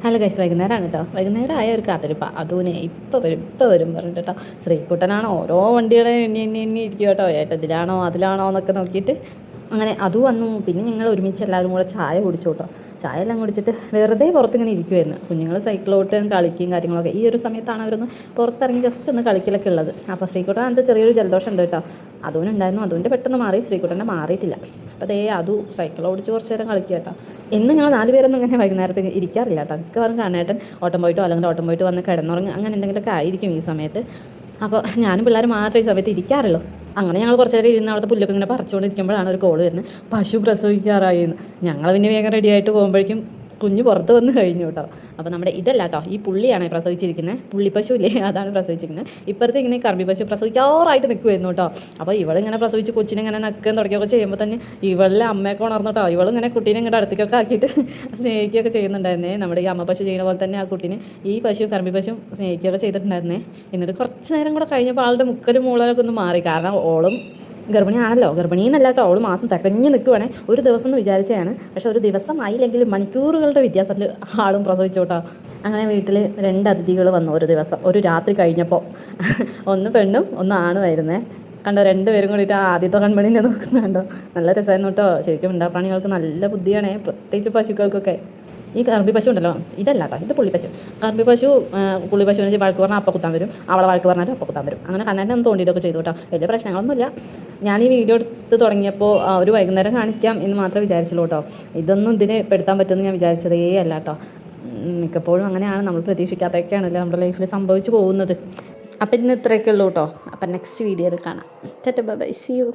അല്ല ഗൈസ്, വൈകുന്നേരമാണ് കേട്ടോ. വൈകുന്നേരം ആയ ഒരു കാത്തിരിപ്പാ. അതുനെ ഇപ്പോൾ വരും പറഞ്ഞിട്ട് കേട്ടോ. ശ്രീകുട്ടനാണോ ഓരോ വണ്ടികളെ എണ്ണി എണ്ണി എണ്ണി ഇരിക്കും കേട്ടോ. ഇതിലാണോ അതിലാണോ എന്നൊക്കെ നോക്കിയിട്ട് അങ്ങനെ അതും വന്നു. പിന്നെ ഞങ്ങൾ ഒരുമിച്ച് എല്ലാവരും കൂടെ ചായ കുടിച്ചു കേട്ടോ. ചായ എല്ലാം കുടിച്ചിട്ട് വെറുതെ പുറത്തിങ്ങനെ ഇരിക്കുമായിരുന്നു. കുഞ്ഞുങ്ങൾ സൈക്കിളോട്ടും കളിക്കുകയും കാര്യങ്ങളൊക്കെ. ഈ ഒരു സമയത്താണ് അവരൊന്ന് പുറത്തിറങ്ങി ജസ്റ്റ് ഒന്ന് കളിക്കലൊക്കെ ഉള്ളത്. അപ്പോൾ ശ്രീകുട്ടൻ വെച്ചാൽ ചെറിയൊരു ജലദോഷം ഉണ്ട് കേട്ടോ. അതുകൊണ്ടുണ്ടായിരുന്നു. അതുകൊണ്ട് പെട്ടെന്ന് മാറി. ശ്രീകുട്ടൻ്റെ മാറിയിട്ടില്ല. അപ്പോൾ അതേ അതും സൈക്കിൾ ഓടിച്ച് കുറച്ച് നേരം കളിക്കുക കേട്ടോ. ഇന്ന് ഞങ്ങൾ 4 പേരൊന്നും ഇങ്ങനെ വൈകുന്നേരത്തേക്ക് ഇരിക്കാറില്ല കേട്ടോ. മിക്കവാറും കാണേട്ടൻ ഓട്ടം പോയിട്ടോ അല്ലെങ്കിൽ ഓട്ടം പോയിട്ട് വന്ന് കിടന്നുറങ്ങും അങ്ങനെ എന്തെങ്കിലുമൊക്കെ ആയിരിക്കും ഈ സമയത്ത്. അപ്പോൾ ഞാനും പിള്ളേർ മാത്രമേ ഈ സമയത്ത് ഇരിക്കാറുള്ളൂ. അങ്ങനെ ഞങ്ങൾ കുറച്ച് നേരം ഇരുന്ന് അവിടുത്തെ പുല്ലൊക്കെ ഇങ്ങനെ പറിച്ചുകൊണ്ടിരിക്കുമ്പോഴാണ് ഒരു കോള് വരുന്നത്. പശു പ്രസവിക്കാറായിന്ന്. ഞങ്ങൾ പിന്നെ വേഗം റെഡി ആയിട്ട് പോകുമ്പോഴേക്കും കുഞ്ഞ് പുറത്ത് വന്ന് കഴിഞ്ഞു കേട്ടോ. അപ്പോൾ നമ്മുടെ ഇതല്ല കേട്ടോ, ഈ പുള്ളിയാണ് പ്രസവിച്ചിരിക്കുന്നത്. പുള്ളിപ്പശു ഇല്ലേ, അതാണ് പ്രസവിച്ചിരിക്കുന്നത്. ഇപ്പുറത്തെ ഇങ്ങനെ കർമ്മി പശു പ്രസവിക്കാറായിട്ട് നിൽക്കുമായിരുന്നു കേട്ടോ. അപ്പോൾ ഇവളിങ്ങനെ പ്രസവിച്ച് കൊച്ചിനെ ഇങ്ങനെ നക്കാൻ തുടങ്ങിയൊക്കെ ചെയ്യുമ്പോൾ തന്നെ ഇവളുടെ അമ്മയൊക്കെ ഉണർന്നു കേട്ടോ. ഇവളിങ്ങനെ കുട്ടീനെ ഇങ്ങോട്ട് അടുത്തേക്കൊക്കെ ആക്കിയിട്ട് സ്നേഹിക്കുകയൊക്കെ ചെയ്യുന്നുണ്ടായിരുന്നേ. നമ്മുടെ ഈ അമ്മ പശു ചെയ്യുന്ന പോലെ തന്നെ ആ കുട്ടീനെ ഈ പശു കർമ്മി പശു സ്നേഹിക്കുകയൊക്കെ ചെയ്തിട്ടുണ്ടായിരുന്നേ. എന്നിട്ട് കുറച്ച് നേരം കൂടെ കഴിഞ്ഞപ്പോൾ ആളുടെ മുക്കലും മൂളലൊക്കെ ഒന്ന് മാറി. കാരണം ഓളും ഗർഭിണിയാണല്ലോ. ഗർഭിണിയെന്നല്ല കേട്ടോ, അവൾ മാസം തികഞ്ഞ് നിൽക്കുവാണേ. ഒരു ദിവസം എന്ന് വിചാരിച്ചതാണ്. പക്ഷേ ഒരു ദിവസം ആയില്ലെങ്കിൽ മണിക്കൂറുകളുടെ വ്യത്യാസത്തിൽ ആളും പ്രസവിച്ചു കേട്ടോ. അങ്ങനെ വീട്ടിൽ 2 അതിഥികൾ വന്നു ഒരു ദിവസം, ഒരു രാത്രി കഴിഞ്ഞപ്പോൾ. ഒന്ന് പെണ്ണും ഒന്ന് ആണുമായിരുന്നേ. കണ്ടോ, 2 പേരും കൂടിയിട്ട് ആദ്യത്തെ കൺമണിനെ നോക്കുന്നുണ്ടോ. നല്ല രസമായിരുന്നു കേട്ടോ. ശരിക്കും ഉണ്ടാപ്രാണികൾക്ക് നല്ല ബുദ്ധിയാണേ, പ്രത്യേകിച്ച് പശുക്കൾക്കൊക്കെ. ഈ കറമ്പി പശു ഉണ്ടല്ലോ, ഇതല്ല കേട്ടോ, ഇത് പുള്ളിപ്പശു. കറമ്പി പശു പുള്ളിപ്പശുവിന് വെച്ച് വഴക്ക് പറഞ്ഞാൽ അപ്പം കുത്താൻ വരും, അവളെ വഴക്ക് പറഞ്ഞാൽ അപ്പം കുത്താൻ വരും. അങ്ങനെ കണ്ണാൻ്റെ ഒന്ന് തോണ്ടിയിട്ടൊക്കെ ചെയ്തു കേട്ടോ. വലിയ പ്രശ്നങ്ങളൊന്നുമില്ല. ഞാൻ ഈ വീഡിയോ എടുത്ത് തുടങ്ങിയപ്പോൾ ഒരു വൈകുന്നേരം കാണിക്കാം എന്ന് മാത്രമേ വിചാരിച്ചുള്ളൂ കേട്ടോ. ഇതൊന്നും ഇതിന് പെടുത്താൻ പറ്റുമെന്ന് ഞാൻ വിചാരിച്ചതേ അല്ല കേട്ടോ. മിക്കപ്പോഴും അങ്ങനെയാണ്, നമ്മൾ പ്രതീക്ഷിക്കാത്തൊക്കെയാണല്ലോ നമ്മുടെ ലൈഫിൽ സംഭവിച്ചു പോകുന്നത്. അപ്പം ഇന്ന് ഇത്രയൊക്കെ ഉള്ളൂ കേട്ടോ. അപ്പം നെക്സ്റ്റ് വീഡിയോയിൽ കാണാം. Ta ta bye bye, see U.